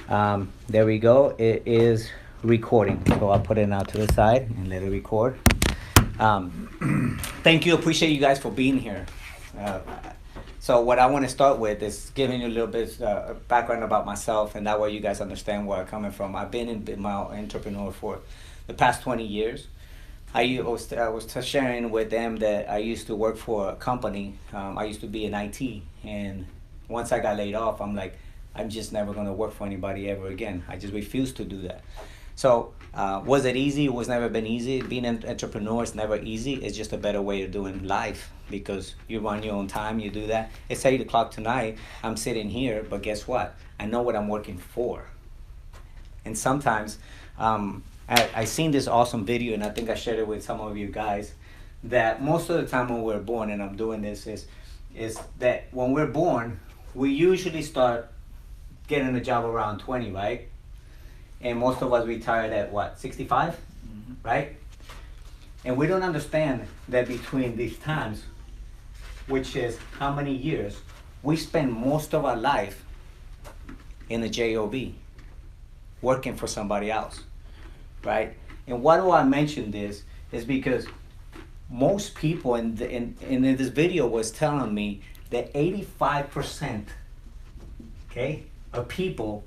There we go. It is recording. So I'll put it now to the side and let it record. Thank you. Appreciate you guys for being here. So what I want to start with is giving you a little bit background about myself, and that way you guys understand where I'm coming from. I've been in my entrepreneur for the past 20 years. I was sharing with them that I used to work for a company. I used to be in IT, and once I got laid off, I'm like, I'm just never going to work for anybody ever again. I just refused to do that. So was it easy? It was never been easy. Being an entrepreneur is never easy. It's just a better way of doing life because you run your own time, you do that. It's 8 o'clock tonight. I'm sitting here, but guess what? I know what I'm working for. And sometimes I seen this awesome video, and I think I shared it with some of you guys, that most of the time when we're born, and I'm doing this, is that when we're born, we usually start getting a job around 20, right? And most of us retired at what, 65, right? And we don't understand that between these times, which is how many years, we spend most of our life in a job, working for somebody else, right? And why do I mention this is because most people in this video was telling me that 85%, okay, of people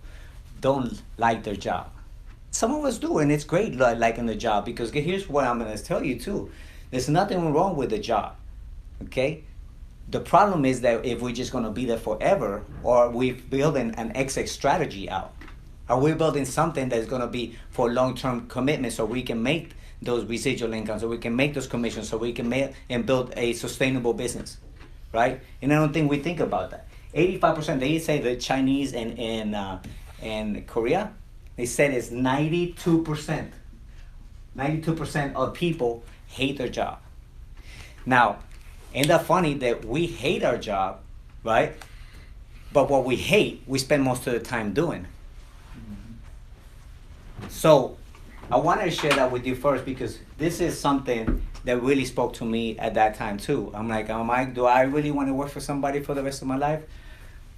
don't like their job. Some of us do, and it's great liking the job, because here's what I'm going to tell you too. There's nothing wrong with the job, okay? The problem is that if we're just going to be there forever, or we're building an exit strategy out, are we building something that's going to be for long-term commitment so we can make those residual incomes, so we can make those commissions, so we can make and build a sustainable business, right? And I don't think we think about that. 85%, they say the Chinese and Korea, they said it's 92%. 92% of people hate their job. Now, ain't that funny that we hate our job, right? But what we hate, we spend most of the time doing. So I wanted to share that with you first, because this is something that really spoke to me at that time too. I'm like, do I really want to work for somebody for the rest of my life?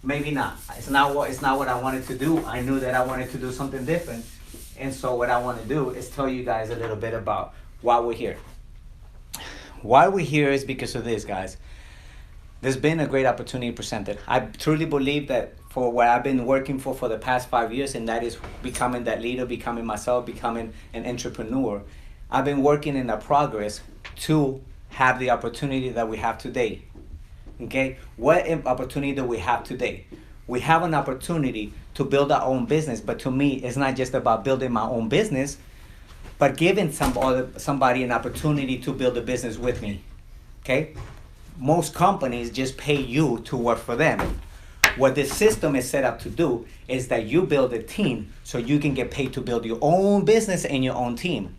Maybe not. It's not what I wanted to do. I knew that I wanted to do something different. And so what I want to do is tell you guys a little bit about why we're here. Why we're here is because of this, guys. There's been a great opportunity presented. I truly believe that for what I've been working for the past 5 years, and that is becoming that leader, becoming myself, becoming an entrepreneur, I've been working in the progress to have the opportunity that we have today. Okay, what opportunity do we have today? We have an opportunity to build our own business, but to me, it's not just about building my own business, but giving somebody an opportunity to build a business with me. Okay, most companies just pay you to work for them. What this system is set up to do is that you build a team so you can get paid to build your own business and your own team.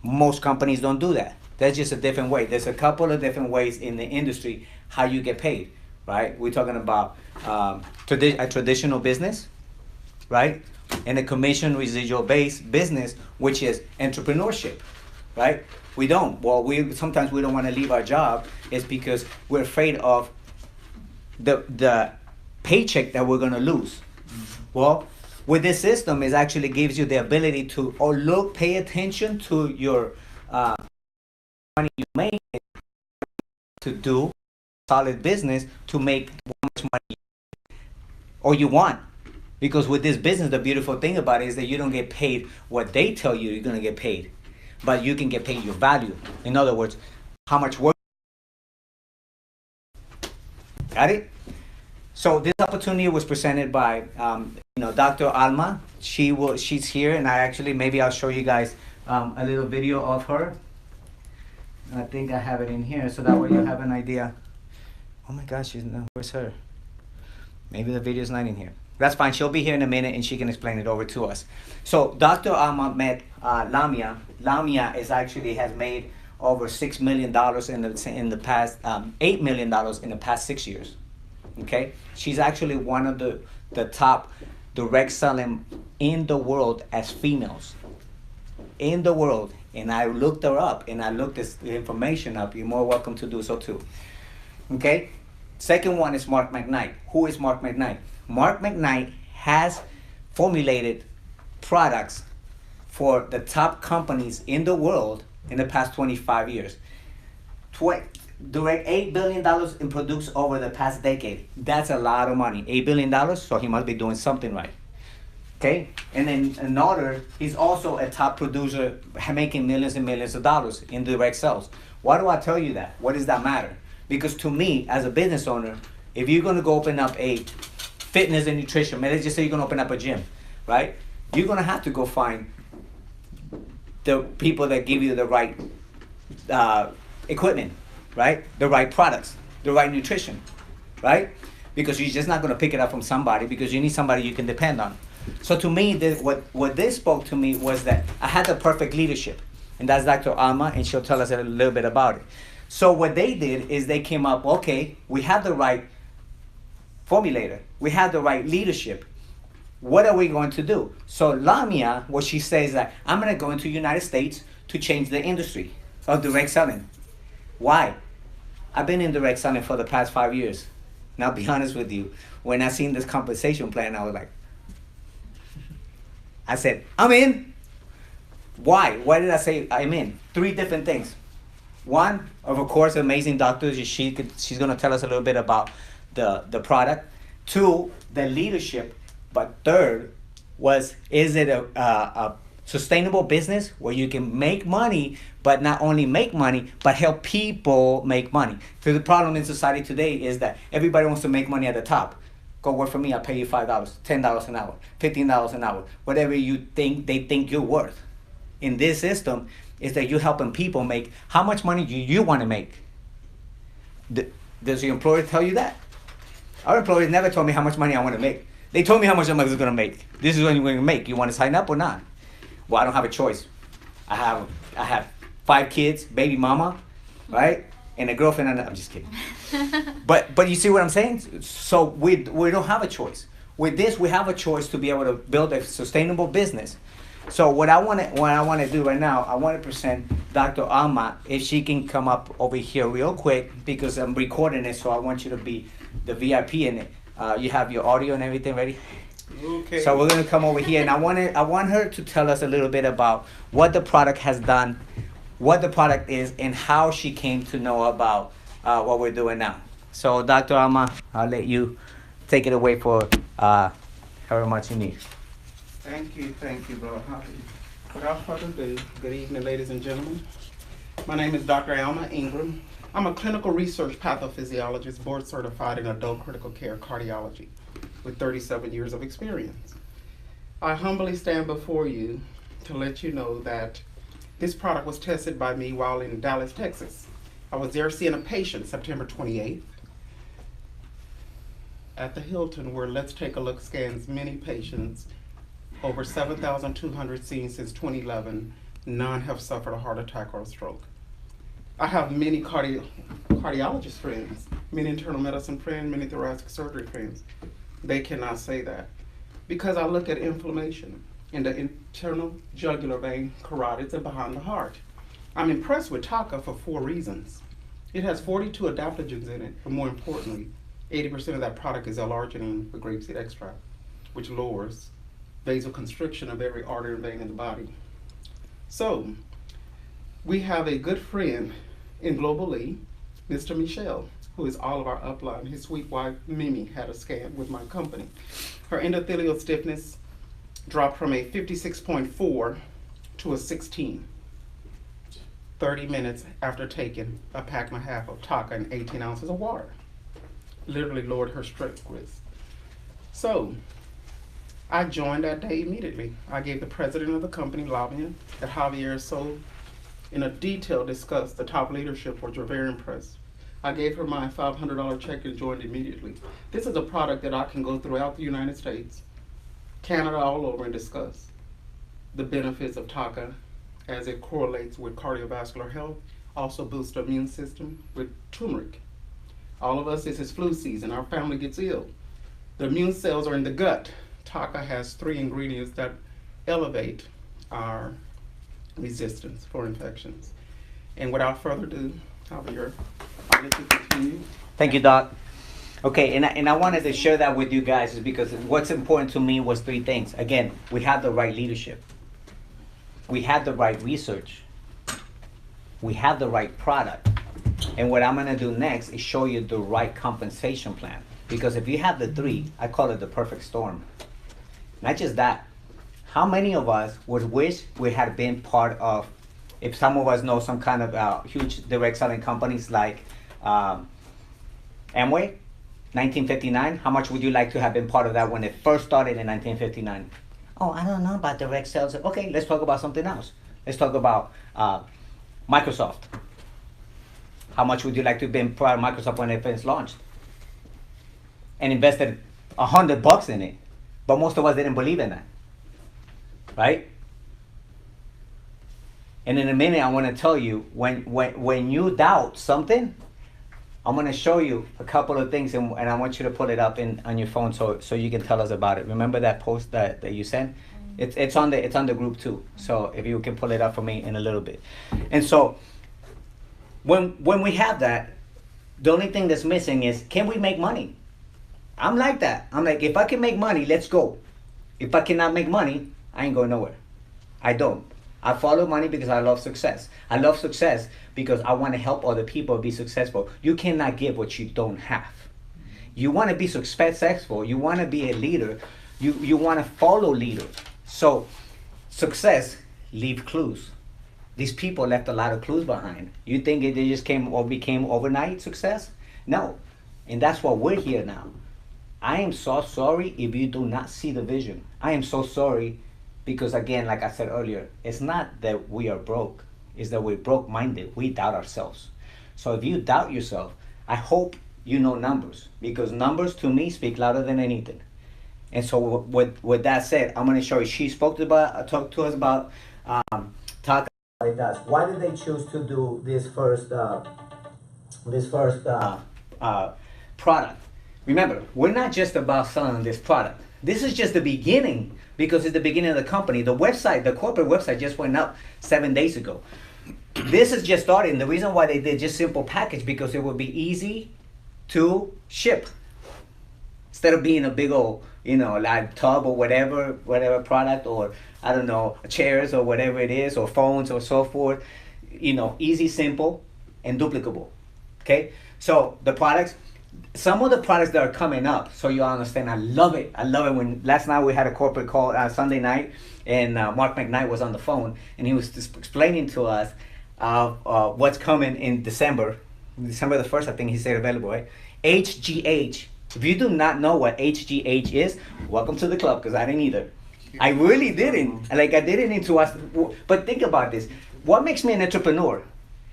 Most companies don't do that. That's just a different way. There's a couple of different ways in the industry how you get paid, right? We're talking about a traditional business, right? And a commission residual based business, which is entrepreneurship, right? We don't. Well, sometimes we don't want to leave our job is because we're afraid of the paycheck that we're going to lose. Well, with this system, it actually gives you the ability to pay attention to your money you make, to do solid business to make how much money or you want. Because with this business, the beautiful thing about it is that you don't get paid what they tell you you're going to get paid, but you can get paid your value. In other words, how much work. Got it? So this opportunity was presented by Dr. Alma. She's here, and maybe I'll show you guys a little video of her. I think I have it in here, so that way you have an idea. Oh my gosh, where's her? Maybe the video's not in here. That's fine. She'll be here in a minute, and she can explain it over to us. So Dr. Alma met Lamia. Lamia has made over $6 million in the past, $8 million in the past 6 years. Okay, she's actually one of the top direct selling in the world as females. In the world, and I looked her up, and I looked this information up. You're more welcome to do so too. Okay, second one is Mark McKnight. Who is Mark McKnight? Mark McKnight has formulated products for the top companies in the world in the past 25 years. Direct $8 billion in produced over the past decade. That's a lot of money. $8 billion, so he must be doing something right. Okay? And then another, he's also a top producer making millions and millions of dollars in direct sales. Why do I tell you that? What does that matter? Because to me, as a business owner, if you're gonna go open up a fitness and nutrition, let's just say you're gonna open up a gym, right? You're gonna have to go find the people that give you the right equipment, right? The right products, the right nutrition, right? Because you're just not gonna pick it up from somebody, because you need somebody you can depend on. So to me, what this spoke to me was that I had the perfect leadership, and that's Dr. Alma, and she'll tell us a little bit about it. So what they did is they came up, okay, we have the right formulator, we have the right leadership. What are we going to do? So Lamia, what she says is that I'm gonna go into the United States to change the industry of direct selling. Why? I've been in direct selling for the past 5 years. Now, I'll be honest with you, when I seen this compensation plan, I was like, I said, I'm in. Why? Why did I say I'm in? 3 different things. One, of course, amazing doctors. She's gonna tell us a little bit about the product. 2, the leadership. But 3rd was, is it a sustainable business where you can make money, but not only make money, but help people make money? So the problem in society today is that everybody wants to make money at the top. Go work for me, I'll pay you $5, $10 an hour, $15 an hour, whatever you think they think you're worth. In this system, is that you're helping people make, how much money do you want to make? Does your employer tell you that? Our employers never told me how much money I want to make. They told me how much I was going to make. This is what you're going to make. You want to sign up or not? Well, I don't have a choice. I have 5 kids, baby mama, right? And a girlfriend, and I'm just kidding. But you see what I'm saying? So we don't have a choice. With this, we have a choice to be able to build a sustainable business. So what I want to do right now, I want to present Dr. Alma, if she can come up over here real quick, because I'm recording it, so I want you to be the VIP in it. You have your audio and everything ready? Okay. So we're gonna come over here, and I want her to tell us a little bit about what the product has done, what the product is, and how she came to know about what we're doing now. So Dr. Alma, I'll let you take it away for however much you need. Thank you, Brother Holly. Without further ado, good evening, ladies and gentlemen. My name is Dr. Alma Ingram. I'm a clinical research pathophysiologist, board certified in adult critical care cardiology with 37 years of experience. I humbly stand before you to let you know that this product was tested by me while in Dallas, Texas. I was there seeing a patient September 28th at the Hilton, where Let's Take a Look scans many patients, over 7,200 seen since 2011. None have suffered a heart attack or a stroke. I have many cardiologist friends, many internal medicine friends, many thoracic surgery friends. They cannot say that, because I look at inflammation in the internal jugular vein, carotids, and behind the heart. I'm impressed with TACA for 4 reasons. It has 42 adaptogens in it, but more importantly, 80% of that product is L-arginine with grapeseed extract, which lowers vasoconstriction of every artery and vein in the body. So, we have a good friend in Global Lee, Mr. Michel, who is all of our upline. His sweet wife, Mimi, had a scan with my company. Her endothelial stiffness dropped from a 56.4 to a 16, 30 minutes after taking a pack and a half of TACA and 18 ounces of water. Literally lowered her stroke risk. So, I joined that day immediately. I gave the president of the company, Lavia, that Javier sold, in a detail discussed the top leadership, which were very impressed. I gave her my $500 check and joined immediately. This is a product that I can go throughout the United States, Canada, all over, and discuss the benefits of TACA as it correlates with cardiovascular health, also boosts the immune system with turmeric. All of us, this is flu season, our family gets ill. The immune cells are in the gut. TACA has 3 ingredients that elevate our resistance for infections. And without further ado, Javier, I'll let you continue. Thank you, Doc. Okay, and I wanted to share that with you guys is because what's important to me was three things. Again, we have the right leadership. We have the right research. We have the right product. And what I'm gonna do next is show you the right compensation plan. Because if you have the three, I call it the perfect storm. Not just that. How many of us would wish we had been part of, if some of us know some kind of huge direct selling companies like Amway, 1959, how much would you like to have been part of that when it first started in 1959? Oh, I don't know about direct sales. Okay, let's talk about something else. Let's talk about Microsoft. How much would you like to have been part of Microsoft when it first launched? And invested $100 in it. But most of us didn't believe in that. Right? And in a minute, I want to tell you, when you doubt something, I'm going to show you a couple of things, and I want you to pull it up on your phone so you can tell us about it. Remember that post that you sent? It's on the group too. So if you can pull it up for me in a little bit. And so when we have that, the only thing that's missing is, can we make money? I'm like that. I'm like, if I can make money, let's go. If I cannot make money, I ain't going nowhere. I don't. I follow money because I love success. I love success because I want to help other people be successful. You cannot give what you don't have. You want to be successful. You want to be a leader. You want to follow leaders. So success, leave clues. These people left a lot of clues behind. You think they just came or became overnight success? No. And that's why we're here now. I am so sorry if you do not see the vision. I am so sorry because, again, like I said earlier, it's not that we are broke. It's that we're broke-minded. We doubt ourselves. So if you doubt yourself, I hope you know numbers, because numbers to me speak louder than anything. And so with that said, I'm going to show you. She talked to us about talk about it does. Why did they choose to do this first product? Remember, we're not just about selling this product. This is just the beginning, because it's the beginning of the company. The website, the corporate website, just went up 7 days ago. This is just starting. The reason why they did just simple package, because it would be easy to ship. Instead of being a big old, like tub or whatever product, or I don't know, chairs or whatever it is, or phones or so forth. Easy, simple, and duplicable. Okay? So the products, some of the products that are coming up, so you understand, I love it. I love it. When last night we had a corporate call Sunday night, and Mark McKnight was on the phone, and he was just explaining to us what's coming in December the 1st, I think he said available, right? HGH. If you do not know what HGH is, welcome to the club, because I didn't either. I really didn't. I didn't need to ask. But think about this. What makes me an entrepreneur?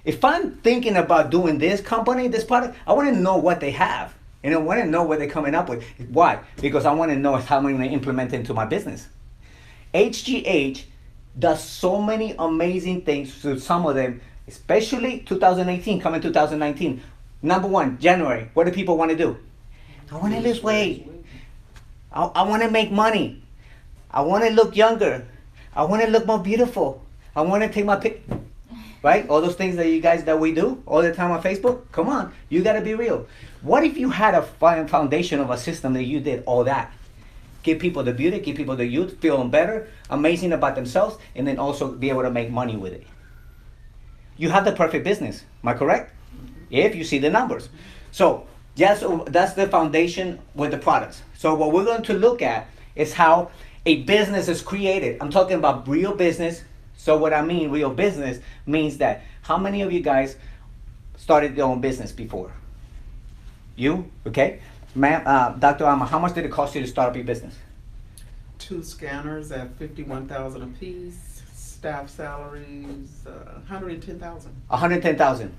If I'm thinking about doing this company, this product, I want to know what they have. And I want to know what they're coming up with. Why? Because I want to know how I'm going to implement it into my business. HGH does so many amazing things. So some of them, especially 2018, coming 2019. Number one, January. What do people want to do? I want to lose weight. I want to make money. I want to look younger. I want to look more beautiful. I want to take my pic. Right? All those things that we do all the time on Facebook. Come on, you got to be real. What if you had a foundation of a system that you did all that? Give people the beauty, give people the youth, feeling better, amazing about themselves, and then also be able to make money with it. You have the perfect business. Am I correct? If you see the numbers. So yes, that's the foundation with the products. So what we're going to look at is how a business is created. I'm talking about real business. So what I mean, real business, means that how many of you guys started your own business before? You? Okay. Ma'am, Dr. Alma, how much did it cost you to start up your business? 2 scanners at $51,000 a piece. Staff salaries, $110,000. $110,000.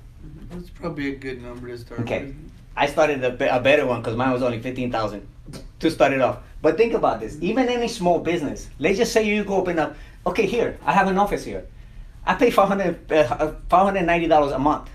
That's probably a good number to start Okay. with. I started a better one because mine was only $15,000 to start it off. But think about this. Even any small business, let's just say you go open up. Okay, here, I have an office here. I pay $590 a month,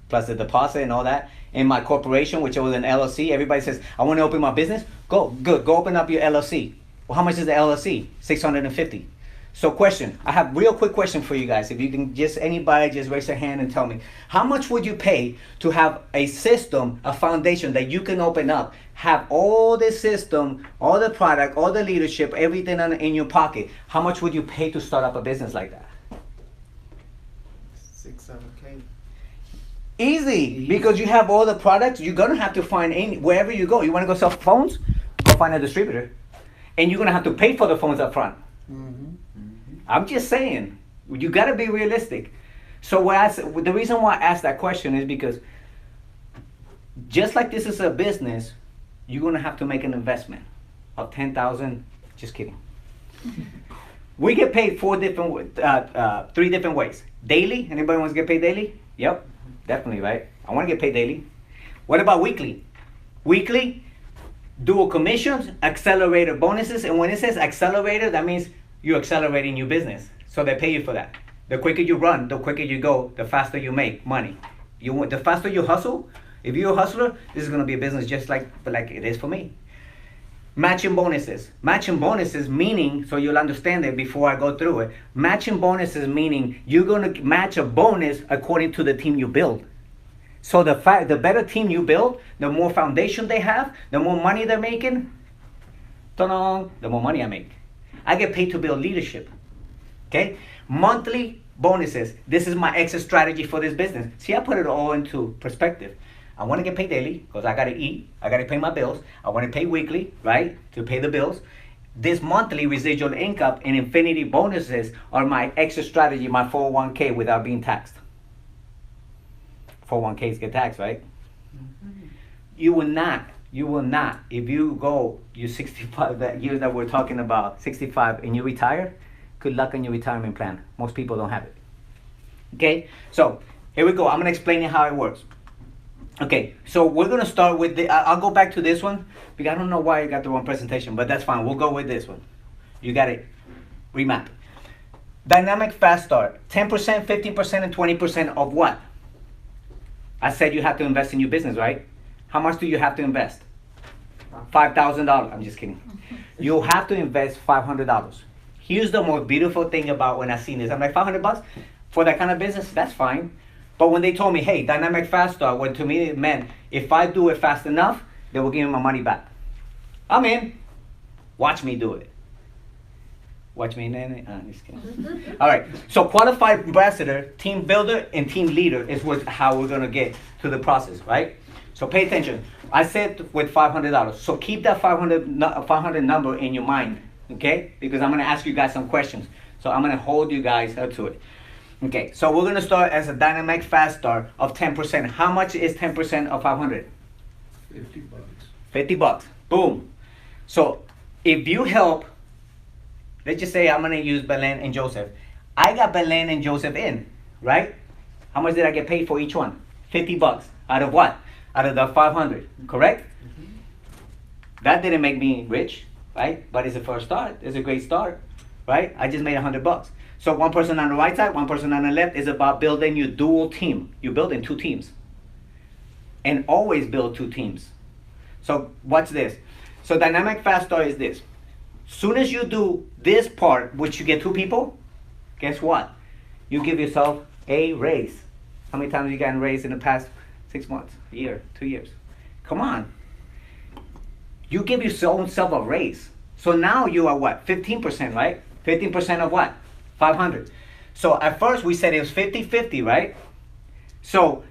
plus the deposit and all that. In my corporation, which was an LLC, everybody says, I want to open my business. Go open up your LLC. Well, how much is the LLC? $650. So question, I have real quick question for you guys. If you can just, anybody just raise their hand and tell me, how much would you pay to have a system, a foundation that you can open up, have all the system, all the product, all the leadership, everything in your pocket? How much would you pay to start up a business like that? 6-7K. Easy, because you have all the products. You're gonna have to find wherever you go. You wanna go sell phones? Go find a distributor. And you're gonna have to pay for the phones up front. I'm just saying, you got to be realistic. So the reason why I asked that question is because just like this is a business, you're going to have to make an investment of $10,000. Just kidding. We get paid three different ways. Daily. Anybody wants to get paid daily? Yep, definitely, right? I want to get paid daily. What about weekly? Weekly, dual commissions, accelerator bonuses. And when it says accelerator, that means you're accelerating your business. So they pay you for that. The quicker you run, the quicker you go, the faster you make money. The faster you hustle, if you're a hustler, this is gonna be a business just like it is for me. Matching bonuses. Matching bonuses meaning, so you'll understand it before I go through it. Matching bonuses meaning you're gonna match a bonus according to the team you build. So the better team you build, the more foundation they have, the more money they're making, the more money I make. I get paid to build leadership. Okay? Monthly bonuses. This is my exit strategy for this business. See, I put it all into perspective. I want to get paid daily because I got to eat. I got to pay my bills. I want to pay weekly, right, to pay the bills. This monthly residual income and infinity bonuses are my exit strategy, my 401k without being taxed. 401ks get taxed, right? You will not, if you go, you're 65, that year that we're talking about, 65, and you retire, good luck on your retirement plan. Most people don't have it. Okay, so here we go. I'm gonna explain you how it works. Okay, so we're gonna start with I'll go back to this one, because I don't know why I got the wrong presentation, but that's fine. We'll go with this one. You got it, remap. Dynamic fast start, 10%, 15%, and 20% of what? I said you have to invest in your business, right? How much do you have to invest? $5,000. I'm just kidding. You have to invest $500. Here's the most beautiful thing about when I seen this. I'm like, $500 for that kind of business? That's fine. But when they told me, hey, dynamic fast start, what to me it meant, if I do it fast enough, they will give me my money back. I'm in. Watch me do it. Watch me, Nanny. Just kidding. All right. So qualified ambassador, team builder, and team leader is how we're gonna get to the process, right? So pay attention. I said with $500. So keep that 500 number in your mind, okay? Because I'm gonna ask you guys some questions. So I'm gonna hold you guys up to it. Okay. So we're gonna start as a dynamic fast start of 10%. How much is 10% of 500? $50. $50. Boom. So if you help. Let's just say I'm gonna use Belen and Joseph. I got Belen and Joseph in, right? How much did I get paid for each one? $50. Out of what? Out of the 500, correct? That didn't make me rich, right? But it's a first start. It's a great start, right? I just made $100. So one person on the right side, one person on the left is about building your dual team. You're building two teams. And always build two teams. So what's this? So dynamic fast start is this. Soon as you do this part, which you get two people, guess what? You give yourself a raise. How many times have you gotten raised in the past 6 months, a year, 2 years? Come on. You give yourself a raise. So now you are what? 15%, right? 15% of what? 500. So at first we said it was 50-50, right? So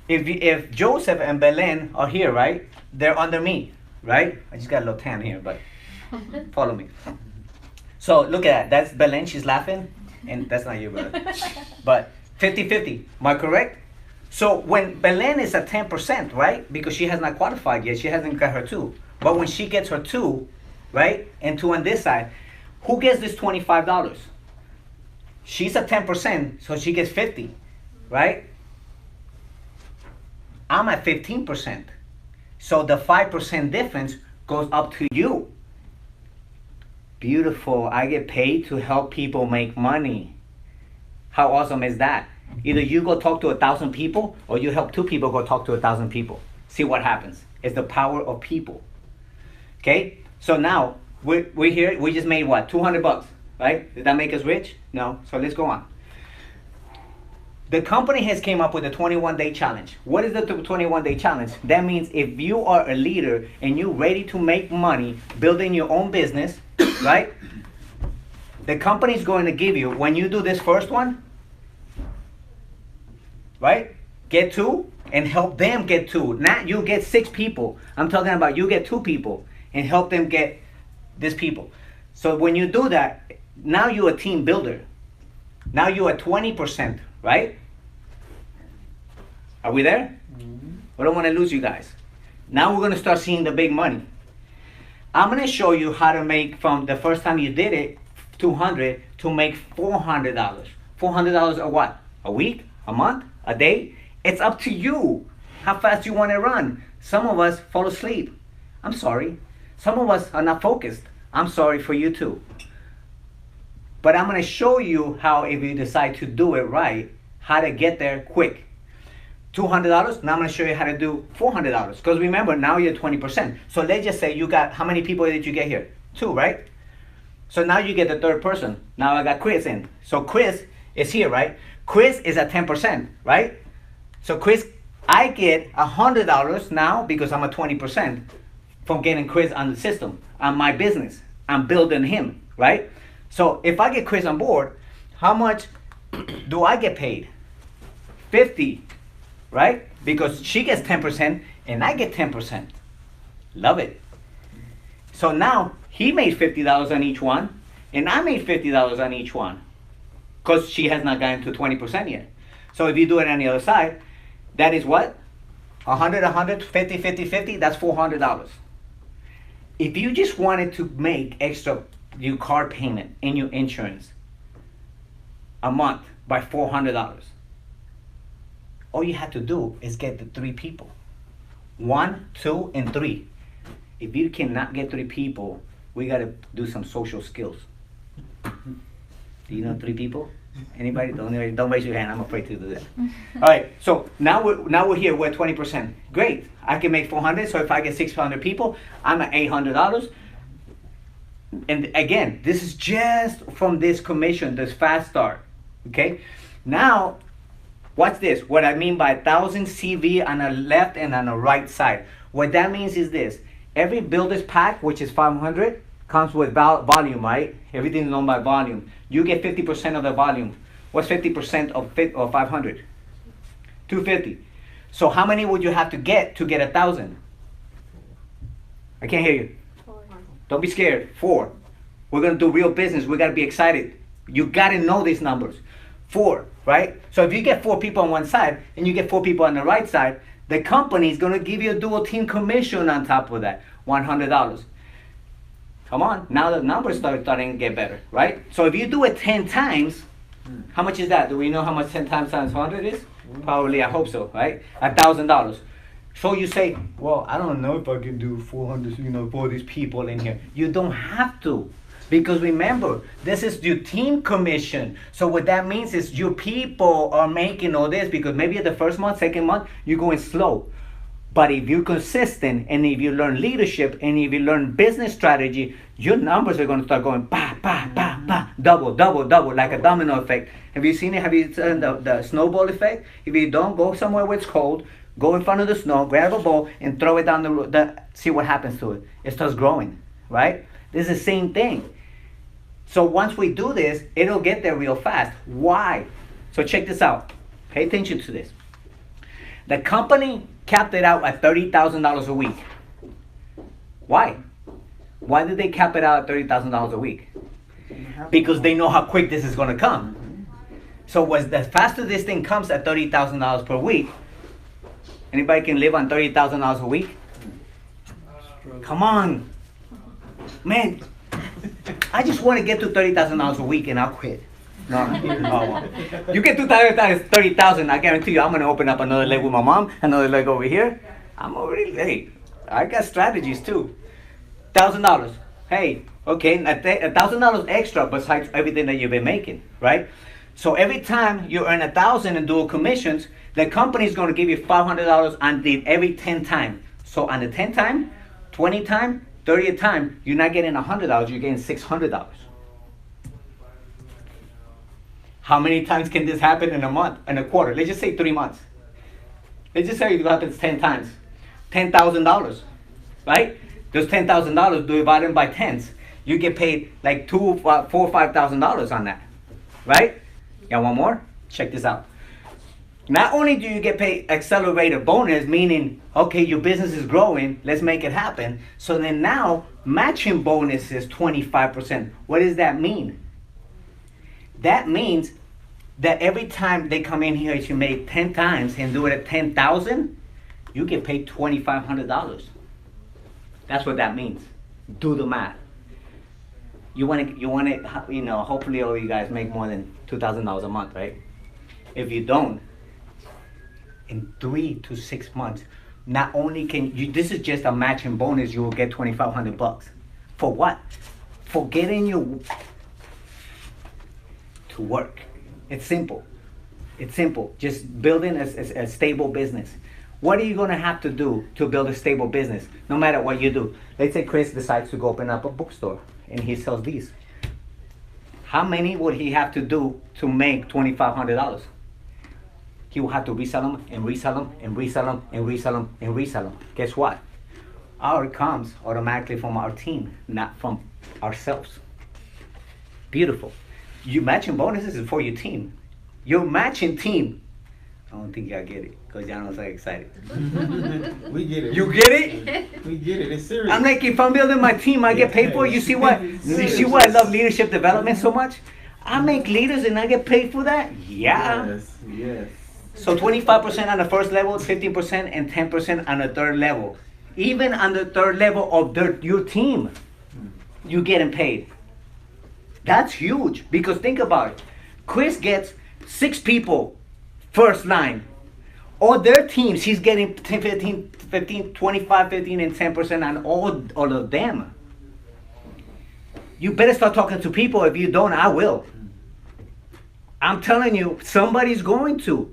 if Joseph and Belen are here, right? They're under me, right? I just got a little tan here, but follow me. So look at that. That's Belen. She's laughing. And that's not you, brother. But 50-50. Am I correct? So when Belen is at 10%, right? Because she has not qualified yet. She hasn't got her 2. But when she gets her 2, right? And 2 on this side, who gets this $25? She's at 10%, so she gets 50, right? I'm at 15%. So the 5% difference goes up to you. Beautiful. I get paid to help people make money. How awesome is that? Either you go talk to 1,000 people or you help 2 people go talk to 1,000 people. See what happens. It's the power of people. Okay? So now we're here. We just made what? $200, right? Did that make us rich? No. So let's go on. The company has came up with a 21-day challenge. What is the 21-day challenge? That means if you are a leader and you're ready to make money building your own business, right? The company is going to give you, when you do this first one, right? Get 2 and help them get 2. Not you get 6 people. I'm talking about you get 2 people and help them get this people. So when you do that, now you're a team builder. Now you're at 20%, right? Are we there? I don't want to lose you guys. Now we're going to start seeing the big money. I'm going to show you how to make from the first time you did it, 200 to make $400. $400 a what? A week? A month? A day? It's up to you how fast you want to run. Some of us fall asleep. I'm sorry. Some of us are not focused. I'm sorry for you too. But I'm going to show you how, if you decide to do it right, how to get there quick. $200, now I'm going to show you how to do $400. Because remember, now you're 20%. So let's just say you got, how many people did you get here? 2, right? So now you get the third person. Now I got Chris in. So Chris is here, right? Chris is at 10%, right? So Chris, I get $100 now because I'm at 20% from getting Chris on the system, on my business. I'm building him, right? So if I get Chris on board, how much do I get paid? 50, right? Because she gets 10% and I get 10%. Love it. So now he made $50 on each one and I made $50 on each one because she has not gotten to 20% yet. So if you do it on the other side, that is what? 100, 100, 50, 50, 50, that's $400. If you just wanted to make extra your car payment and your insurance a month by $400, all you have to do is get the 3 people. 1, 2, and 3. If you cannot get 3 people, we gotta do some social skills. Do you know 3 people? Anybody? Don't raise your hand. I'm afraid to do that. All right. So now we're here. We're at 20%. Great. I can make 400. So if I get 600 people, I'm at $800. And again, this is just from this commission, this fast start. Okay. Now, watch this. What I mean by 1,000 CV on the left and on the right side. What that means is this. Every builder's pack, which is 500, comes with volume, right? Everything is known by volume. You get 50% of the volume. What's 50% of 500? 250. So how many would you have to get 1,000? I can't hear you. 4. Don't be scared. 4. We're going to do real business. We got to be excited. You got to know these numbers. 4, right? So if you get 4 people on one side and you get 4 people on the right side, the company is going to give you a dual team commission on top of that, $100. Come on, now the numbers starting to get better, right? So if you do it 10 times, how much is that? Do we know how much 10 times 100 is? Probably, I hope so, right? $1,000. So you say, well, I don't know if I can do 400, for these people in here. You don't have to. Because remember, this is your team commission. So what that means is your people are making all this because maybe at the first month, second month, you're going slow. But if you're consistent and if you learn leadership and if you learn business strategy, your numbers are going to start going bah, bah, bah, bah, double, double, double, like a domino effect. Have you seen it? Have you seen the snowball effect? If you don't, go somewhere where it's cold, go in front of the snow, grab a ball, and throw it down the road. See what happens to it. It starts growing, right? This is the same thing. So once we do this, it'll get there real fast. Why? So check this out. Pay attention to this. The company capped it out at $30,000 a week. Why? Why did they cap it out at $30,000 a week? Because they know how quick this is going to come. So as the faster this thing comes at $30,000 per week, anybody can live on $30,000 a week? Come on. Man, I just want to get to $30,000 a week and I'll quit. No. You get to $30,000, I guarantee you I'm going to open up another leg with my mom, another leg over here. I'm already late. I got strategies too. $1,000. Hey, okay, $1,000 extra besides everything that you've been making, right? So every time you earn 1,000 in dual commissions, the company is going to give you $500 on every 10 time. So on the 10 time, 20 time, 30th time, you're not getting $100, you're getting $600. How many times can this happen in a month, in a quarter? Let's just say 3 months. Let's just say it happens 10 times. $10,000, right? Those $10,000 divided by tens. You get paid like $4,000 or $5,000 on that, right? Got one more? Check this out. Not only do you get paid accelerator bonus, meaning, okay, your business is growing, let's make it happen. So then now, matching bonus is 25%. What does that mean? That means that every time they come in here, if you make 10 times and do it at 10,000, you get paid $2,500. That's what that means. Do the math. You want to, hopefully all you guys make more than $2,000 a month, right? If you don't, in 3 to 6 months, not only can you, this is just a matching bonus, you will get $2,500. For what? For getting you to work. It's simple. It's simple. Just building a stable business. What are you going to have to do to build a stable business, no matter what you do? Let's say Chris decides to go open up a bookstore and he sells these. How many would he have to do to make $2,500? He will have to resell them and resell them and resell them and resell them and resell them. Guess what? Our comes automatically from our team, not from ourselves. Beautiful. You matching bonuses is for your team. Your matching team. I don't think y'all get it because y'all not so excited. We get it. You get it? We get it. It's serious. I'm like, if I'm building my team, I get paid for it. You see what? You see why I love leadership development so much? I make leaders and I get paid for that? Yeah. Yes. Yes. So 25% on the first level, 15% and 10% on the third level. Even on the third level of your team, you're getting paid. That's huge because think about it. Chris gets 6 people first line. All their teams, he's getting 10, 15, 25, 15, and 10% on all of them. You better start talking to people. If you don't, I will. I'm telling you, somebody's going to.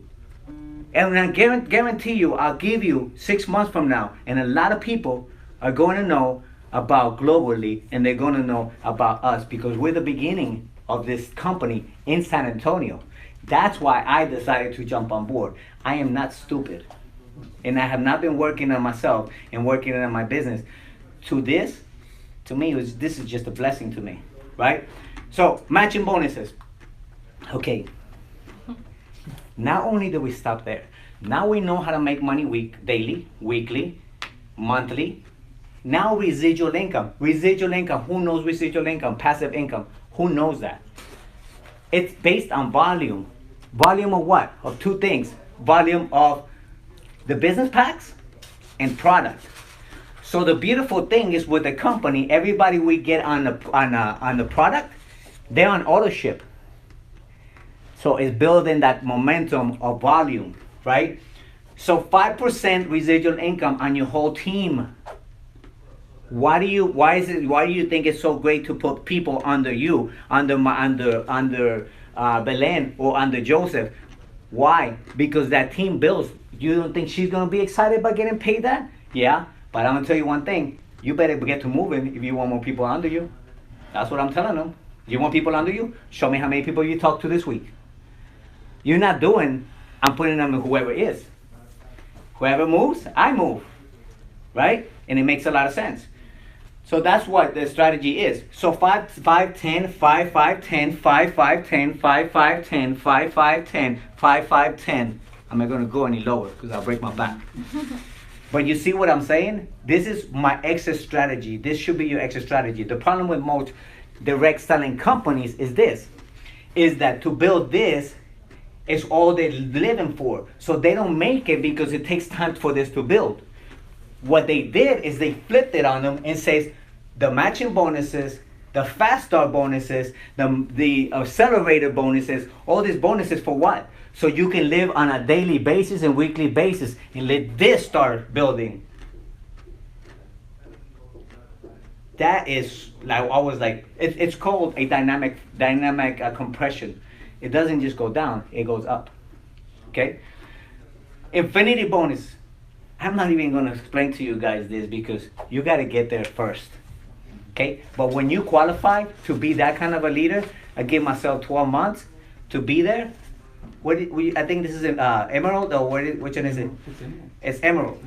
And I guarantee you, I'll give you 6 months from now, and a lot of people are going to know about globally, and they're going to know about us because we're the beginning of this company in San Antonio. That's why I decided to jump on board. I am not stupid. And I have not been working on myself and working on my business. To me, this is just a blessing to me, right? So, matching bonuses. Okay. Not only do we stop there, now we know how to make money daily, weekly, monthly. Now residual income. Residual income, who knows residual income? Passive income, who knows that? It's based on volume. Volume of what? Of 2 things. Volume of the business packs and product. So the beautiful thing is with the company, everybody we get on the product, they're on auto ship. So it's building that momentum of volume, right? So 5% residual income on your whole team. Why do you think it's so great to put people under you, under Belen or under Joseph? Why? Because that team builds. You don't think she's gonna be excited about getting paid that? Yeah, but I'm gonna tell you one thing. You better get to moving if you want more people under you. That's what I'm telling them. You want people under you? Show me how many people you talked to this week. You're not doing, I'm putting them in whoever is. Whoever moves, I move. Right? And it makes a lot of sense. So that's what the strategy is. So 5, 5, 10, 5, 5, 10, 5, 5, 10, 5, 5, 10, 5, 5, 10, 5, 5, 10. I'm not going to go any lower because I'll break my back. But you see what I'm saying? This is my exit strategy. This should be your exit strategy. The problem with most direct selling companies is this, is that to build this is all they're living for. So they don't make it because it takes time for this to build. What they did is they flipped it on them and says the matching bonuses, the fast start bonuses, the accelerator bonuses, all these bonuses for what? So you can live on a daily basis and weekly basis and let this start building. That is, like I was like, it's called a dynamic compression. It doesn't just go down, it goes up. Okay? Infinity bonus. I'm not even going to explain to you guys this because you got to get there first. Okay? But when you qualify to be that kind of a leader, I give myself 12 months. to be there. I think this is an Emerald, or which one is it? It's Emerald.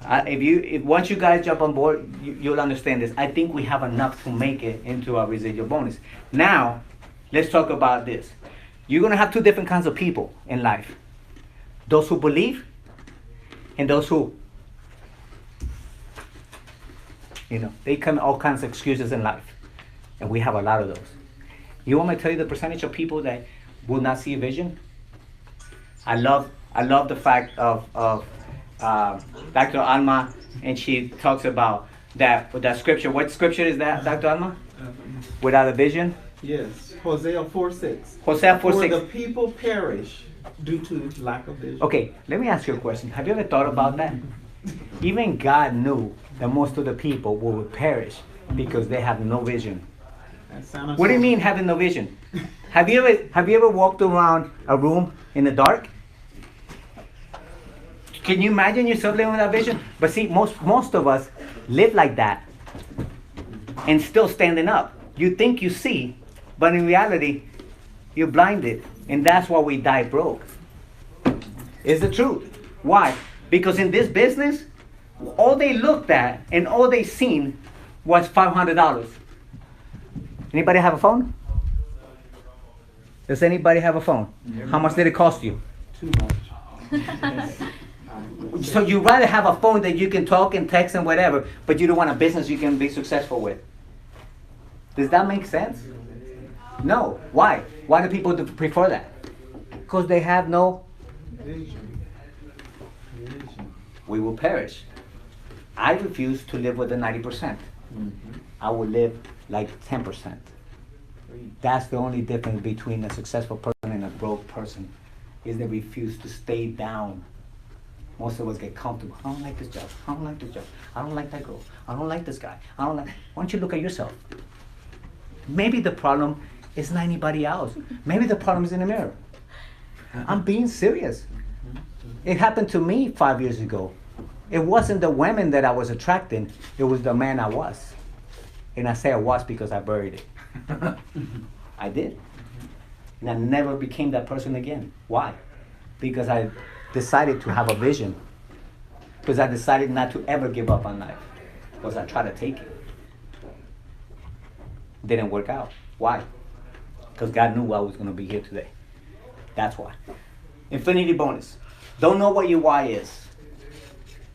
If once you guys jump on board, you'll understand this. I think we have enough to make it into our residual bonus. Now, let's talk about this. You're gonna have two different kinds of people in life: those who believe, and those who, they come all kinds of excuses in life, and we have a lot of those. You want me to tell you the percentage of people that will not see a vision? I love the fact of Dr. Alma, and she talks about that scripture. What scripture is that, Dr. Alma? Without a vision? Yes, Hosea 4:6. Hosea 4:6. For the people perish due to lack of vision. Okay, let me ask you a question. Have you ever thought about that? Even God knew that most of the people will perish because they have no vision. What do you mean having no vision? Have you ever walked around a room in the dark? Can you imagine yourself living without vision? But see, most of us live like that and still standing up. You think you see, but in reality, you're blinded. And that's why we die broke. It's the truth. Why? Because in this business, all they looked at and all they seen was $500. Anybody have a phone? Does anybody have a phone? How much did it cost you? Too much. So you rather have a phone that you can talk and text and whatever, but you don't want a business you can be successful with. Does that make sense? No. Why? Why do people prefer that? Because they have no Vision. We will perish. I refuse to live with the 90%. I will live like 10%. That's the only difference between a successful person and a broke person, is they refuse to stay down. Most of us get comfortable. I don't like this job. I don't like this job. I don't like that girl. I don't like this guy. I don't like. Why don't you look at yourself? Maybe the problem is not anybody else. Maybe the problem is in the mirror. I'm being serious. It happened to me 5 years ago. It wasn't the women that I was attracting. It was the man I was. And I say I was because I buried it. I did. And I never became that person again. Why? Because I decided to have a vision. Because I decided not to ever give up on life. Because I tried to take it. Didn't work out. Why? Because God knew I was going to be here today. That's why. Infinity bonus. Don't know what your why is.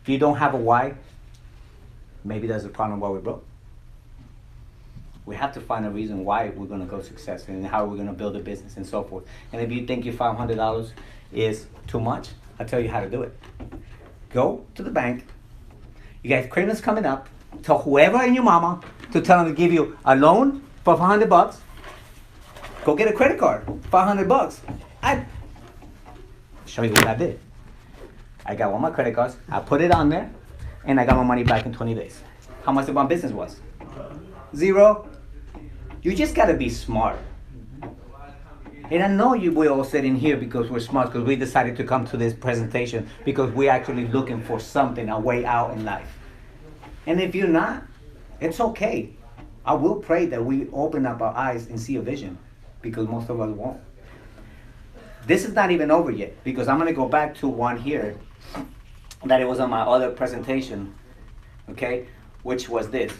If you don't have a why, maybe that's the problem why we're broke. We have to find a reason why we're going to go success and how we're going to build a business and so forth. And if you think your $500 is too much, I'll tell you how to do it. Go to the bank. You guys, Christmas coming up. Tell whoever in your mama to tell them to give you a loan for $500. Go get a credit card, $500. Show you what I did. I got one of my credit cards. I put it on there, and I got my money back in 20 days. How much of my business was? 0. You just got to be smart. And I know we're all sitting here because we're smart, because we decided to come to this presentation because we're actually looking for something, a way out in life. And if you're not, it's okay. I will pray that we open up our eyes and see a vision, because most of us won't. This is not even over yet, because I'm going to go back to one here that it was on my other presentation, okay, which was this.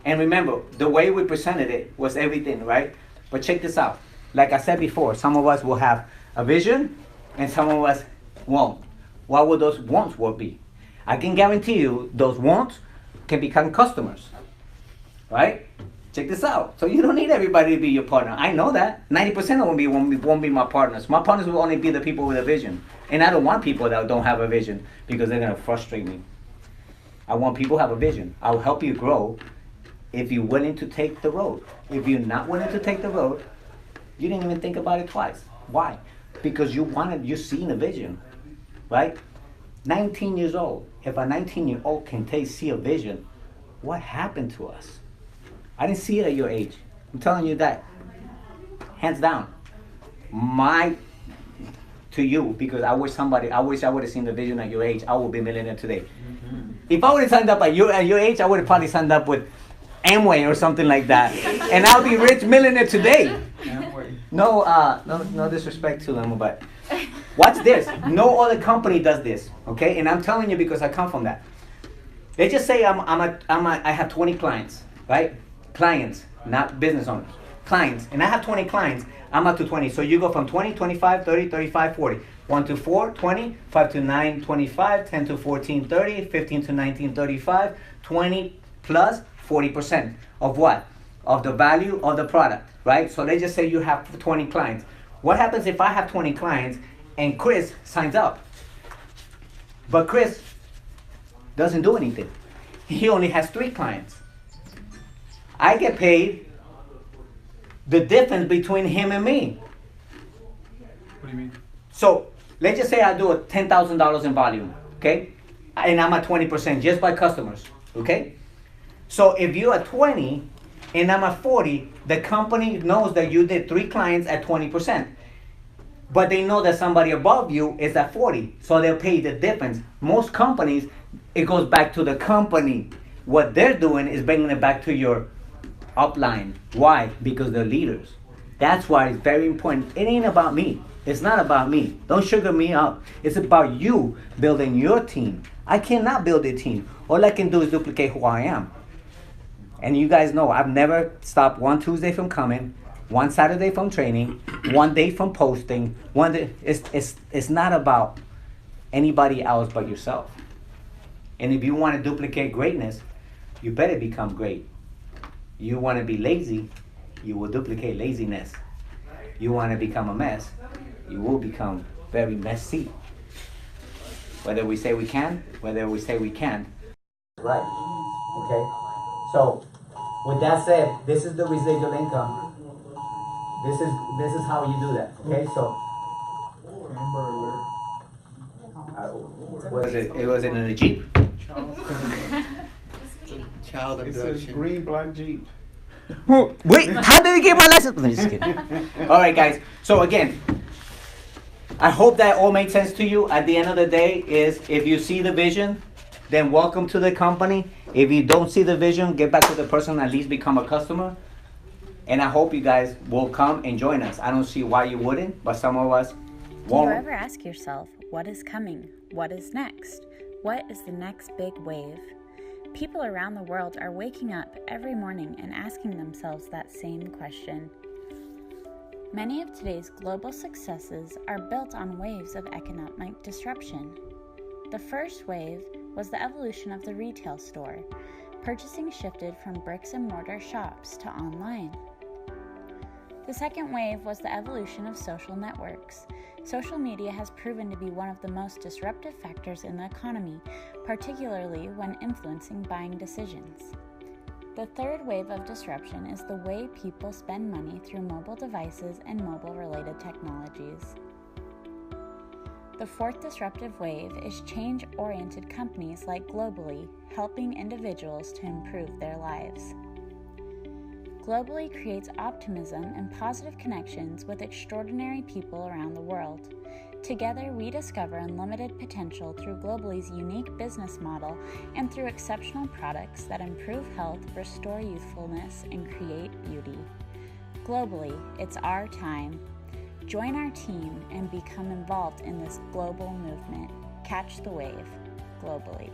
And remember, the way we presented it was everything, right? But check this out. Like I said before, some of us will have a vision and some of us won't. What will those wants will be? I can guarantee you those wants can become customers, right? Check this out. So you don't need everybody to be your partner. I know that. 90% of them won't be my partners. My partners will only be the people with a vision. And I don't want people that don't have a vision, because they're going to frustrate me. I want people who have a vision. I will help you grow if you're willing to take the road. If you're not willing to take the road, you didn't even think about it twice. Why? Because you're seeing a vision, right? 19 years old. If a 19-year-old can see a vision, what happened to us? I didn't see it at your age. I'm telling you that. Hands down. To you, because I wish I would have seen the vision at your age. I would be a millionaire today. If I would have signed up at your age, I would have probably signed up with Amway or something like that. And I'll be rich millionaire today. Amway. No disrespect to them, but watch this. No other company does this, okay? And I'm telling you because I come from that. Let's just say I have 20 clients, right? Clients, not business owners. Clients, and I have 20 clients. I'm up to 20. So you go from 20, 25, 30, 35, 40. 1 to 4, 20, 5 to 9, 25, 10 to 14, 30, 15 to 19, 35, 20 plus 40% of what? Of the value of the product, right? So let's just say you have 20 clients. What happens if I have 20 clients and Chris signs up? But Chris doesn't do anything. He only has 3 clients. I get paid the difference between him and me. What do you mean? So let's just say I do a $10,000 in volume, okay? And I'm at 20% just by customers, okay? So if you're at 20 and I'm at 40, the company knows that you did 3 clients at 20%. But they know that somebody above you is at 40, so they'll pay the difference. Most companies, it goes back to the company. What they're doing is bringing it back to your upline. Why? Because they're leaders. That's why it's very important. It ain't about me. It's not about me. Don't sugar me up. It's about you building your team. I cannot build a team. All I can do is duplicate who I am. And you guys know I've never stopped one Tuesday from coming, one Saturday from training, one day from posting. One day, it's not about anybody else but yourself. And if you want to duplicate greatness, you better become great. You want to be lazy, you will duplicate laziness. You want to become a mess, you will become very messy. Whether we say we can, whether we say we can't. Right. Okay. So, with that said, this is the residual income. This is how you do that. Okay. So. Was it? It was in a Jeep. Child abduction. It says green black Jeep. Wait, how did he get my license? I'm just kidding. All right, guys. So again, I hope that all made sense to you. At the end of the day, is if you see the vision, then welcome to the company. If you don't see the vision, get back to the person. At least become a customer. And I hope you guys will come and join us. I don't see why you wouldn't, but some of us won't. Do you ever ask yourself, what is coming? What is next? What is the next big wave? People around the world are waking up every morning and asking themselves that same question. Many of today's global successes are built on waves of economic disruption. The first wave was the evolution of the retail store. Purchasing shifted from bricks and mortar shops to online. The second wave was the evolution of social networks. Social media has proven to be one of the most disruptive factors in the economy, particularly when influencing buying decisions. The third wave of disruption is the way people spend money through mobile devices and mobile-related technologies. The fourth disruptive wave is change-oriented companies like Globally, helping individuals to improve their lives. Globally creates optimism and positive connections with extraordinary people around the world. Together, we discover unlimited potential through Globally's unique business model and through exceptional products that improve health, restore youthfulness, and create beauty. Globally, it's our time. Join our team and become involved in this global movement. Catch the wave, Globally.